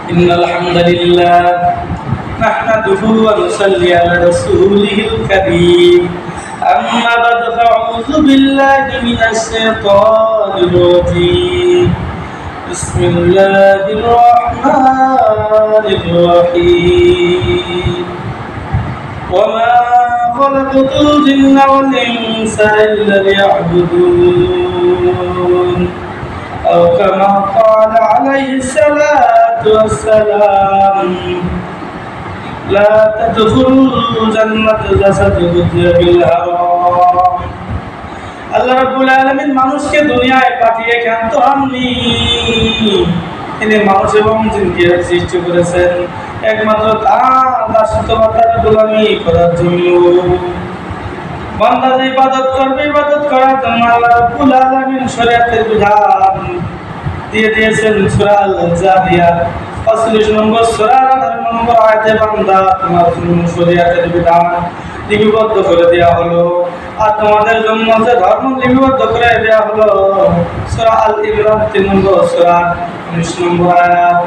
إن الحمد لله نحمده ونصلي على رسوله الكريم أما بعد فأعوذ بالله من الشيطان الرجيم بسم الله الرحمن الرحيم وما خلقت الجن والإنس إلا ليعبدون أو كما قال عليه الصلاة والسلام لا تدخلوا جنة جسد بالحرام আল্লাহ রাব্বুল আলামিন মানুষকে দুনিয়ায় পাঠিয়ে ক্ষান্ত হননি। তিনি মানুষ এবং জিনকে সৃষ্টি করেছেন একমাত্র তার দাসত্বতার গোলামি করার জন্য। বান্দার ইবাদত করবে, ইবাদত করার জন্য আল্লাহ রাব্বুল আলামিন শরীয়তের বিধান দিয়ে দিয়েছেন। সূরা আল-জারিয়াত 45 নম্বর সূরা 18 নম্বর আয়াতে বান্দা তোমার জন্য শরীয়তের বিধান লিপিবদ্ধ করে দেওয়া হলো, আর তোমাদের জন্য যে ধর্ম লিপিবদ্ধ করে দেওয়া হলো। সূরা আল-ইমরান 3 নম্বর সূরা 19 নম্বর আয়াত।